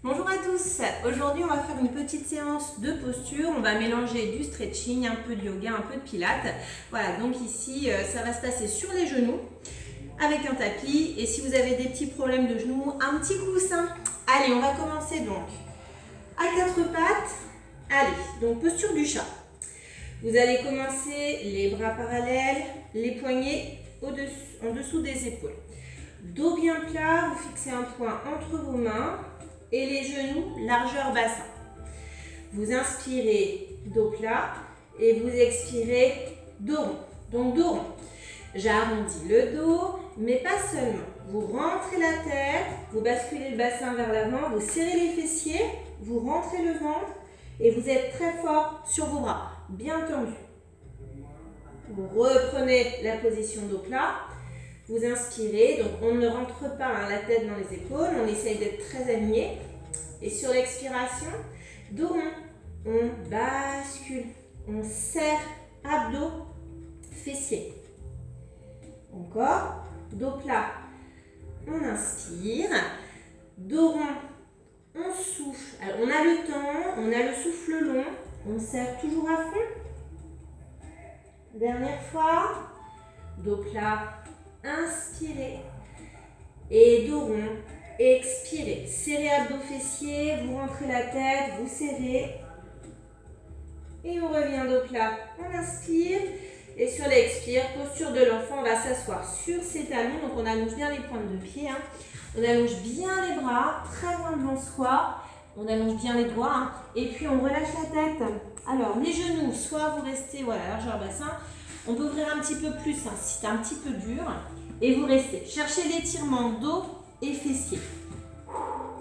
Bonjour à tous, aujourd'hui on va faire une petite séance de posture, on va mélanger du stretching, un peu de yoga, un peu de pilates. Voilà, donc ici ça va se passer sur les genoux avec un tapis et si vous avez des petits problèmes de genoux, un petit coussin. Allez, on va commencer donc à quatre pattes. Allez, donc posture du chat. Vous allez commencer les bras parallèles, les poignets en dessous des épaules. Dos bien plat, vous fixez un point entre vos mains et les genoux, largeur bassin. Vous inspirez dos plat et vous expirez dos rond. Donc dos rond. J'arrondis le dos, mais pas seulement. Vous rentrez la tête, vous basculez le bassin vers l'avant, vous serrez les fessiers, vous rentrez le ventre et vous êtes très fort sur vos bras, bien tendus. Vous reprenez la position dos plat. Vous inspirez, donc on ne rentre pas la tête dans les épaules, on essaye d'être très aligné. Et sur l'expiration, dos rond, on bascule, on serre abdos, fessiers. Encore, dos plat, on inspire, dos rond, on souffle. Alors, on a le temps, on a le souffle long, on serre toujours à fond. Dernière fois, dos plat, inspirez et dos rond, expirez. Serrez abdos fessiers, vous rentrez la tête, vous serrez et on revient dos plat. On inspire et sur l'expire, posture de l'enfant, on va s'asseoir sur ses talons. Donc on allonge bien les pointes de pied, on allonge bien les bras, très loin devant soi. On allonge bien les doigts et puis on relâche la tête. Alors les genoux, soit vous restez largeur bassin. On peut ouvrir un petit peu plus si c'est un petit peu dur. Et vous restez. Cherchez l'étirement dos et fessiers.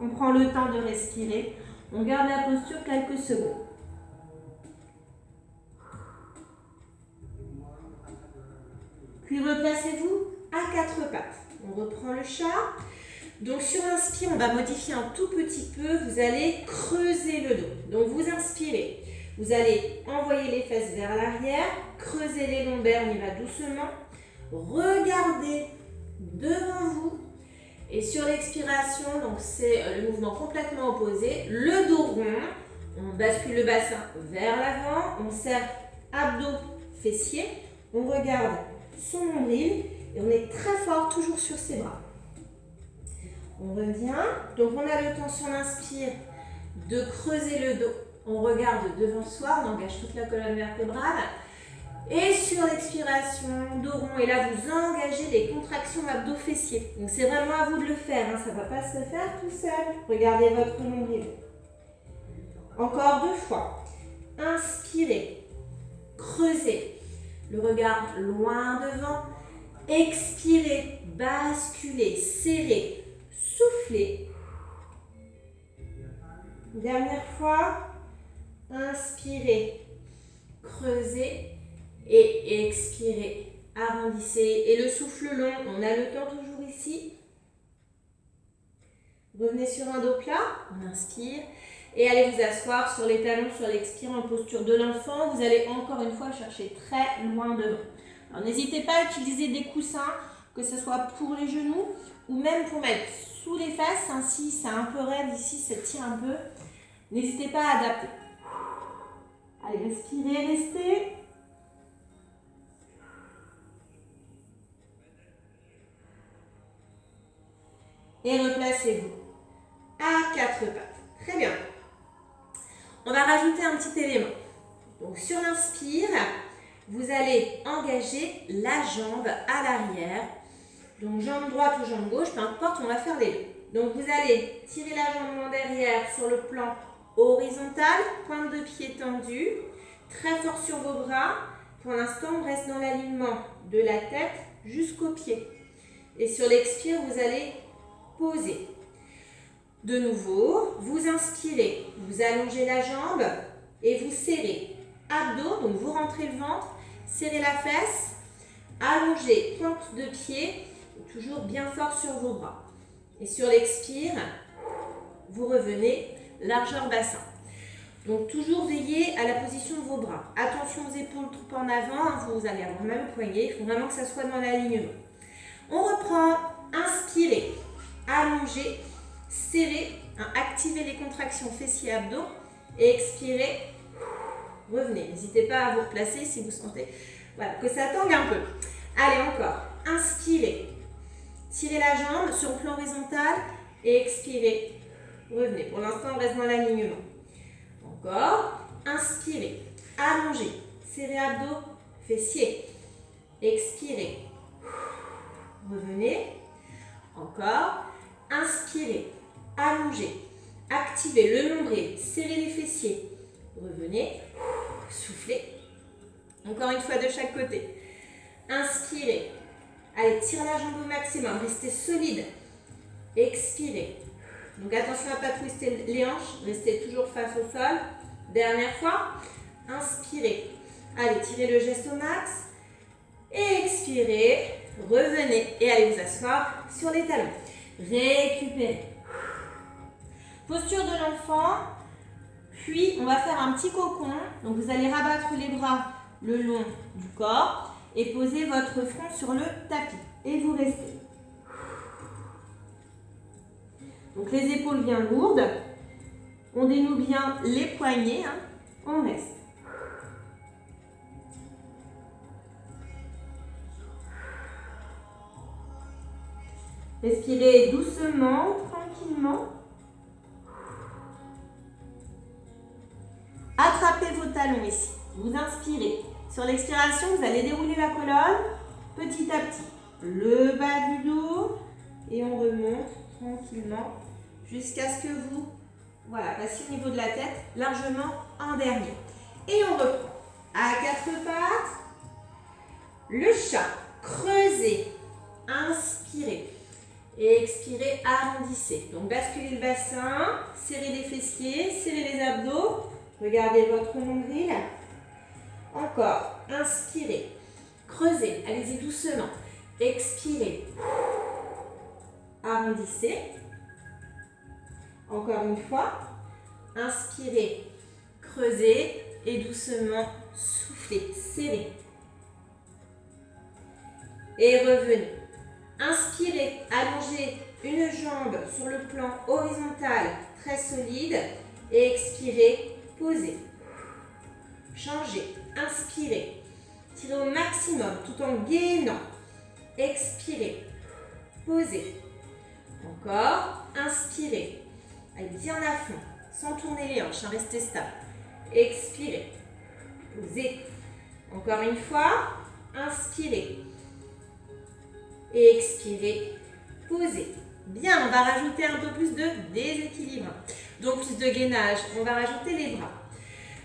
On prend le temps de respirer. On garde la posture quelques secondes. Puis replacez-vous à quatre pattes. On reprend le chat. Donc sur l'inspire, on va modifier un tout petit peu. Vous allez creuser le dos. Donc vous inspirez. Vous allez envoyer les fesses vers l'arrière, creuser les lombaires, on y va doucement. Regardez devant vous. Et sur l'expiration, donc c'est le mouvement complètement opposé. Le dos rond, on bascule le bassin vers l'avant, on serre abdos, fessiers. On regarde son nombril et on est très fort toujours sur ses bras. On revient, donc on a le temps sur l'inspire de creuser le dos. On regarde devant soi, on engage toute la colonne vertébrale. Et sur l'expiration, dos rond. Et là, vous engagez les contractions abdos-fessiers. Donc, c'est vraiment à vous de le faire. Ça ne va pas se faire tout seul. Regardez votre nombril. Encore deux fois. Inspirez. Creusez. Le regard loin devant. Expirez. Basculez. Serrez. Soufflez. Dernière fois. Inspirez, creusez et expirez, arrondissez. Et le souffle long, on a le temps toujours ici. Revenez sur un dos plat, on inspire. Et allez vous asseoir sur les talons, sur l'expire en posture de l'enfant. Vous allez encore une fois chercher très loin devant. Alors n'hésitez pas à utiliser des coussins, que ce soit pour les genoux ou même pour mettre sous les fesses. Si c'est un peu raide ici, ça tire un peu. N'hésitez pas à adapter. Allez, respirez, restez. Et replacez-vous à quatre pattes. Très bien. On va rajouter un petit élément. Donc sur l'inspire, vous allez engager la jambe à l'arrière. Donc jambe droite ou jambe gauche, peu importe, on va faire les deux. Donc vous allez tirer la jambe en derrière sur le plan horizontal, pointe de pied tendue, très fort sur vos bras. Pour l'instant, on reste dans l'alignement de la tête jusqu'aux pieds. Et sur l'expire, vous allez poser. De nouveau, vous inspirez, vous allongez la jambe et vous serrez. Abdos, donc vous rentrez le ventre, serrez la fesse, allongez, pointe de pied, toujours bien fort sur vos bras. Et sur l'expire, vous revenez largeur bassin. Donc toujours veillez à la position de vos bras. Attention aux épaules trop en avant, vous allez avoir mal au poignet, il faut vraiment que ça soit dans l'alignement. On reprend, inspirez, allongez, serrez, hein, activez les contractions fessiers abdos et expirez, revenez. N'hésitez pas à vous replacer si vous sentez voilà, que ça tangue un peu. Allez, encore. Inspirez. Tirez la jambe sur le plan horizontal et expirez. Revenez. Pour l'instant, on reste dans l'alignement. Encore. Inspirez. Allongez. Serrez abdos, fessiers. Expirez. Revenez. Encore. Inspirez. Allongez. Activez le nombril. Serrez les fessiers. Revenez. Soufflez. Encore une fois de chaque côté. Inspirez. Allez, tire la jambe au maximum. Restez solide. Expirez. Donc attention à ne pas twister les hanches. Restez toujours face au sol. Dernière fois. Inspirez. Allez, tirez le geste au max. Et expirez. Revenez. Et allez vous asseoir sur les talons. Récupérez. Posture de l'enfant. Puis, on va faire un petit cocon. Donc, vous allez rabattre les bras le long du corps et poser votre front sur le tapis. Et vous restez. Donc, les épaules bien lourdes. On dénoue bien les poignets. Hein. On reste. Respirez doucement, tranquillement. Attrapez vos talons ici. Vous inspirez. Sur l'expiration, vous allez dérouler la colonne petit à petit. Le bas du dos. Et on remonte tranquillement jusqu'à ce que vous passiez au niveau de la tête, largement en dernier. Et on reprend. À quatre pattes. Le chat. Creusez. Inspirez. Et expirez, arrondissez. Donc basculez le bassin, serrez les fessiers, serrez les abdos. Regardez votre nombril. Encore. Inspirez. Creusez. Allez-y doucement. Expirez. Arrondissez. Encore une fois. Inspirez. Creusez. Et doucement soufflez. Serrez. Et revenez. Inspirez. Allongez une jambe sur le plan horizontal très solide. Et expirez. Posez. Changez. Inspirez. Tirez au maximum tout en gainant. Expirez. Posez. Encore. Inspirez. Allez bien à fond. Sans tourner les hanches. Restez stable. Expirez. Posez. Encore une fois. Inspirez. Et expirez. Posez. Bien, on va rajouter un peu plus de déséquilibre. Donc plus de gainage. On va rajouter les bras.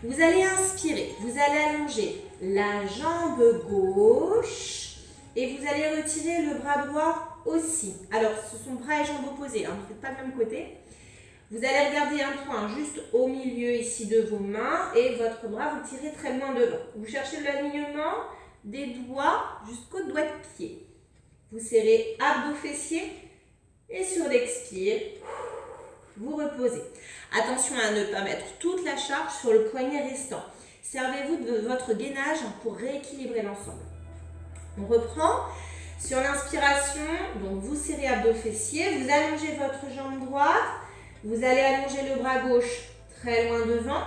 Vous allez inspirer. Vous allez allonger la jambe gauche. Et vous allez retirer le bras droit aussi. Alors, ce sont bras et jambes opposés. Hein, vous ne faites pas le même côté. Vous allez regarder un point juste au milieu ici de vos mains. Et votre bras, vous tirez très loin devant. Vous cherchez l'alignement des doigts jusqu'au doigt de pied. Vous serrez abdos fessiers. Et sur l'expire, vous reposez. Attention à ne pas mettre toute la charge sur le poignet restant. Servez-vous de votre gainage pour rééquilibrer l'ensemble. On reprend. Sur l'inspiration, donc vous serrez abdos fessiers, vous allongez votre jambe droite, vous allez allonger le bras gauche très loin devant.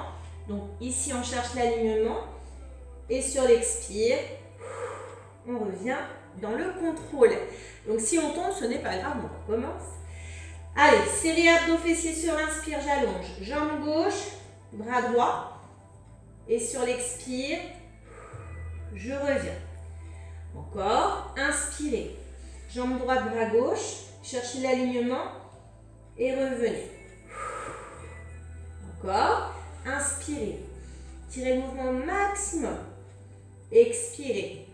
Donc ici, on cherche l'alignement. Et sur l'expire, on revient dans le contrôle. Donc si on tombe, ce n'est pas grave, on recommence. Allez, serrez abdos fessiers sur l'inspire, j'allonge. Jambe gauche, bras droit. Et sur l'expire, je reviens. Encore, inspirez. Jambe droite, bras gauche. Cherchez l'alignement et revenez. Encore, inspirez. Tirez le mouvement au maximum. Expirez.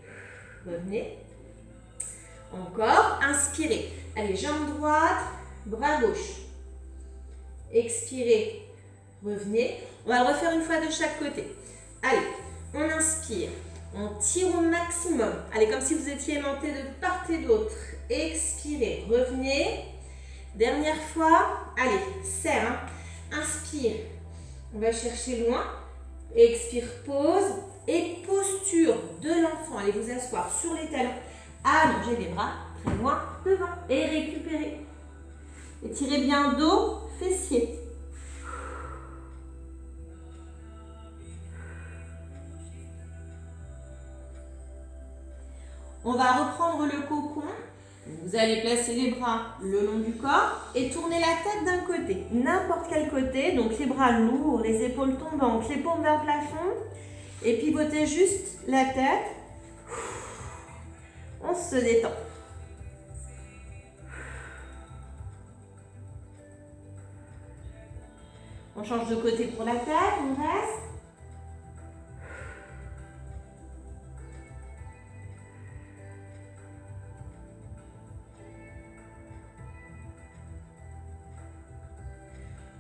Revenez. Encore, inspirez. Allez, jambe droite, bras gauche. Expirez, revenez. On va le refaire une fois de chaque côté. Allez, on inspire, on tire au maximum. Allez, comme si vous étiez aimanté de part et d'autre. Expirez, revenez. Dernière fois. Allez, serre. Hein. Inspire. On va chercher loin. Expire, pause. Et posture de l'enfant. Allez vous asseoir sur les talons. Allongez les bras très loin devant. Et récupérez. Étirez bien dos, fessiers. On va reprendre le cocon. Vous allez placer les bras le long du corps et tourner la tête d'un côté, n'importe quel côté. Donc les bras lourds, les épaules tombantes, les paumes vers le plafond. Et pivotez juste la tête. On se détend. On change de côté pour la tête, on reste.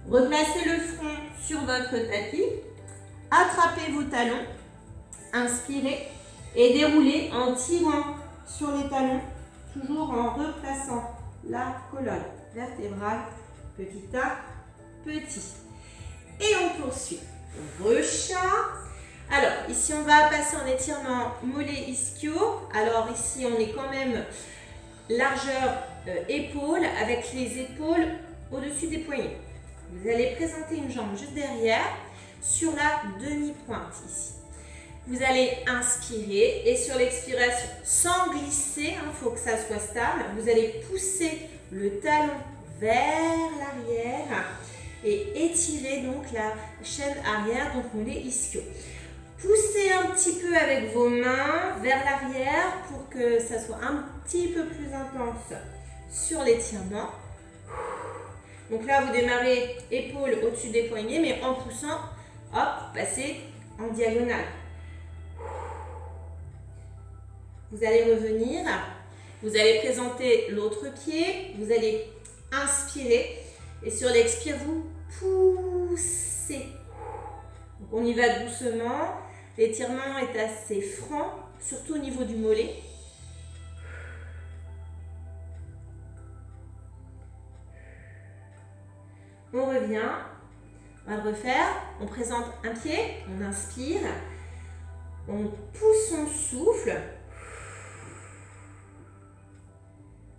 Replacez le front sur votre tapis. Attrapez vos talons. Inspirez et déroulez en tirant sur les talons, toujours en replaçant la colonne vertébrale petit à petit. Et on poursuit. Rechat. Alors, ici, on va passer en étirement mollet ischio. Alors, ici, on est quand même largeur épaule avec les épaules au-dessus des poignets. Vous allez présenter une jambe juste derrière sur la demi-pointe ici. Vous allez inspirer et sur l'expiration, sans glisser, il faut que ça soit stable, vous allez pousser le talon vers l'arrière et étirer donc la chaîne arrière, donc mollet ischio. Poussez un petit peu avec vos mains vers l'arrière pour que ça soit un petit peu plus intense sur l'étirement. Donc là, vous démarrez épaule au-dessus des poignets, mais en poussant, hop, passez en diagonale. Vous allez revenir, vous allez présenter l'autre pied, vous allez inspirer et sur l'expire, vous poussez. Donc on y va doucement, l'étirement est assez franc, surtout au niveau du mollet. On revient, on va le refaire, on présente un pied, on inspire, on pousse son souffle.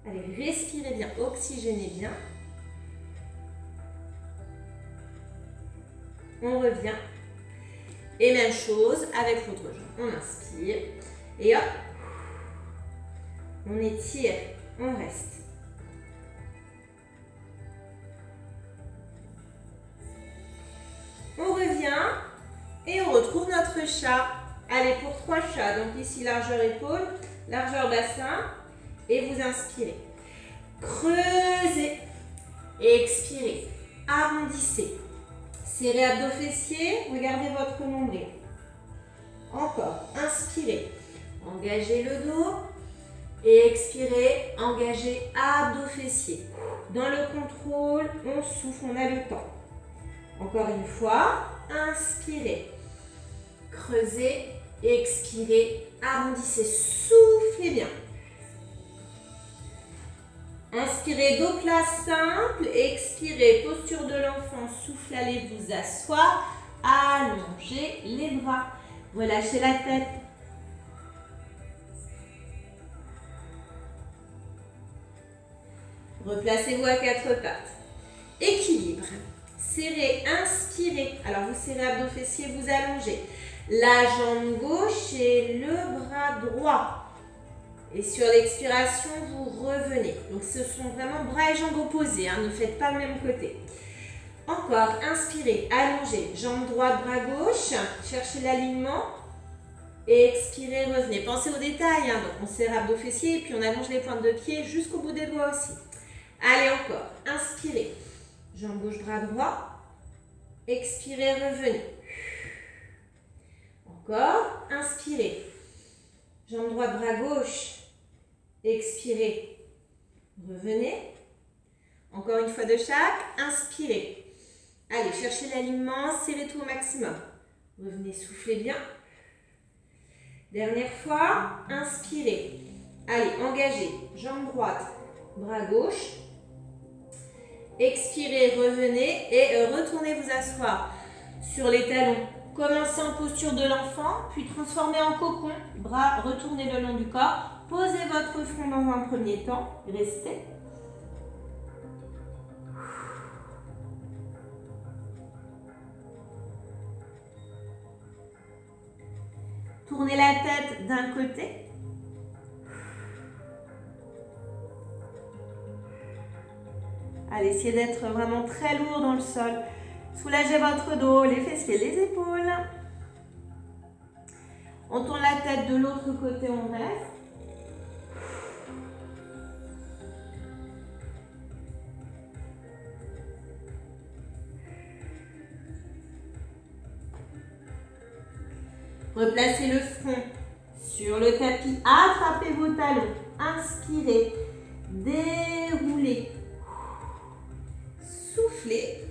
Allez, respirez bien, oxygénez bien. On revient. Et même chose avec l'autre jambe. On inspire et hop, on étire, on reste. On revient et on retrouve notre chat. Allez, pour 3 chats. Donc ici, largeur épaule, largeur bassin. Et vous inspirez. Creusez. Expirez. Arrondissez. Serrez abdos fessiers. Regardez votre nombril. Encore. Inspirez. Engagez le dos. Et expirez. Engagez abdos fessiers. Dans le contrôle, on souffle, on a le temps. Encore une fois, inspirez, creusez, expirez, arrondissez, soufflez bien. Inspirez, dos plat simple, expirez, posture de l'enfant, souffle, allez vous asseoir, allongez les bras, relâchez la tête. Replacez-vous à 4 pattes. Équilibre. Serrez, inspirez. Alors, vous serrez abdos fessiers, vous allongez. La jambe gauche et le bras droit. Et sur l'expiration, vous revenez. Donc, ce sont vraiment bras et jambes opposés. Ne faites pas le même côté. Encore, inspirez, allongez. Jambe droite, bras gauche. Cherchez l'alignement. Et expirez, revenez. Pensez aux détails. Donc, on serre abdos fessiers et puis on allonge les pointes de pied jusqu'au bout des doigts aussi. Allez, encore. Inspirez. Jambe gauche, bras droit. Expirez, revenez. Encore. Inspirez. Jambe droite, bras gauche. Expirez. Revenez. Encore une fois de chaque. Inspirez. Allez, cherchez l'alignement. Serrez tout au maximum. Revenez, soufflez bien. Dernière fois. Inspirez. Allez, engagez. Jambe droite, bras gauche. Expirez, revenez et retournez vous asseoir sur les talons. Commencez en posture de l'enfant, puis transformez en cocon. Bras retournez le long du corps. Posez votre front dans un premier temps. Restez. tournez la tête d'un côté. Allez, essayez d'être vraiment très lourd dans le sol. Soulagez votre dos, les fessiers, les épaules. On tourne la tête de l'autre côté, on reste. Replacez le front sur le tapis. Attrapez vos talons. Inspirez. Déroulez. Soufflez.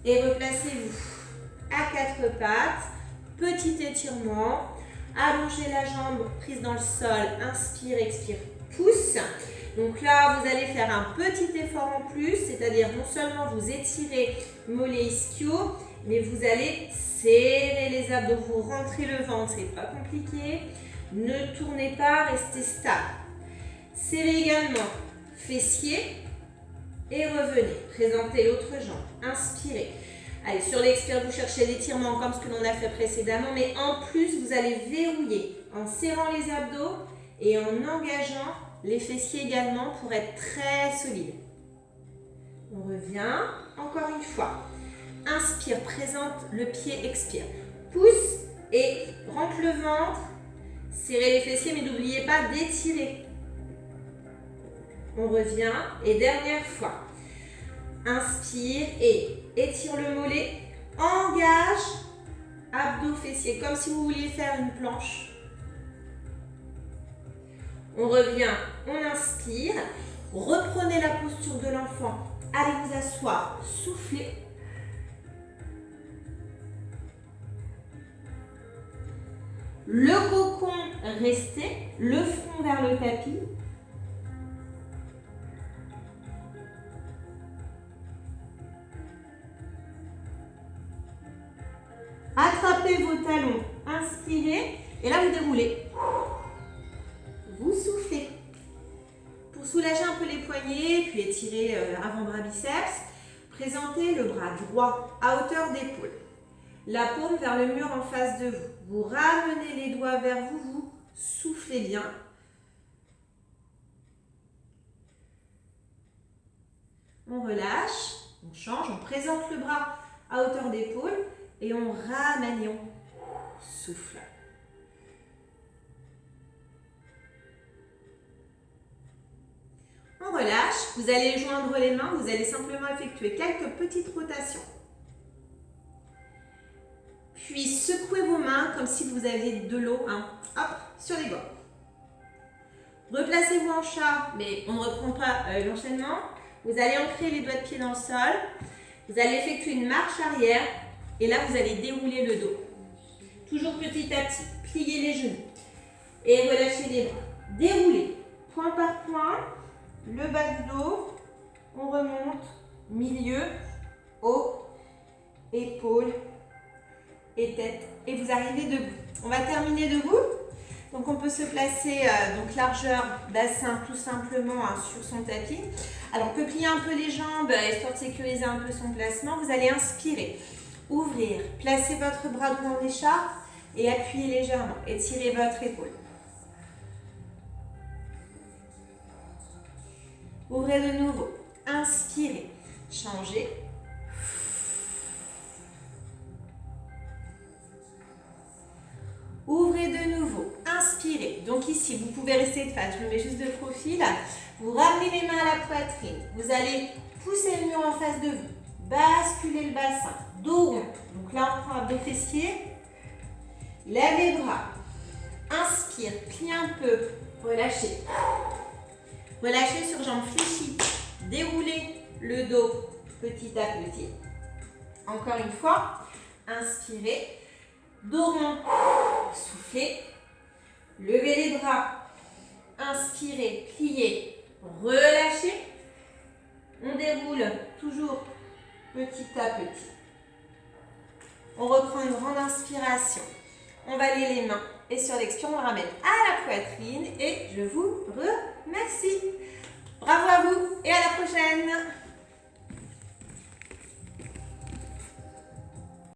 Et replacez-vous à quatre pattes. Petit étirement. Allongez la jambe prise dans le sol. Inspire, expire, pousse. Donc là, vous allez faire un petit effort en plus. C'est-à-dire non seulement vous étirez mollets ischio, mais vous allez serrer les abdos, vous rentrez le ventre, c'est pas compliqué. Ne tournez pas, restez stable. Serrez également fessiers et revenez. Présentez l'autre jambe. Inspirez. Allez, sur l'expire, vous cherchez l'étirement comme ce que l'on a fait précédemment, mais en plus, vous allez verrouiller en serrant les abdos et en engageant les fessiers également pour être très solide. On revient encore une fois. Inspire, présente le pied, expire. Pousse et rentre le ventre. Serrez les fessiers, mais n'oubliez pas d'étirer. On revient et dernière fois. Inspire et étire le mollet. Engage, abdos, fessiers, comme si vous vouliez faire une planche. On revient, on inspire. Reprenez la posture de l'enfant. Allez vous asseoir, soufflez. Le cocon, restez, le front vers le tapis. Attrapez vos talons, inspirez, et là vous déroulez. Vous soufflez. Pour soulager un peu les poignets, puis étirer avant-bras biceps, présentez le bras droit à hauteur d'épaule. La paume vers le mur en face de vous. Vous ramenez les doigts vers vous, vous soufflez bien. On relâche, on change, on présente le bras à hauteur d'épaule et on ramène et on souffle. On relâche, vous allez joindre les mains, vous allez simplement effectuer quelques petites rotations. Puis secouez vos mains comme si vous aviez de l'eau, hop, sur les bords. Replacez-vous en chat, mais on ne reprend pas l'enchaînement. Vous allez ancrer les doigts de pied dans le sol. Vous allez effectuer une marche arrière et là vous allez dérouler le dos. Toujours petit à petit, pliez les genoux et relâchez les bras. Déroulez, point par point, le bas du dos, on remonte, milieu, haut, épaule et tête. Et vous arrivez debout. On va terminer debout. Donc on peut se placer donc largeur bassin tout simplement sur son tapis. Alors on peut plier un peu les jambes histoire de sécuriser un peu son placement. Vous allez inspirer, ouvrir, placer votre bras droit en écharpe et appuyez légèrement. Étirez votre épaule. Ouvrez de nouveau. Inspirez. Changez. Ouvrez de nouveau. Inspirez. Donc ici, vous pouvez rester de face. Je me mets juste de profil. Vous ramenez les mains à la poitrine. Vous allez pousser le mur en face de vous. Basculez le bassin. Dos rond. Donc là, on prend abdos fessiers. Lève les bras. Inspire. Plie un peu. Relâchez. Relâchez sur jambes fléchies. Déroulez le dos petit à petit. Encore une fois. Inspirez. Dos rond. Soufflez. Levez les bras. Inspirez. Pliez. Relâchez. On déroule toujours petit à petit. On reprend une grande inspiration. On balaye les mains et sur l'expire, on ramène à la poitrine et je vous remercie. Bravo à vous et à la prochaine.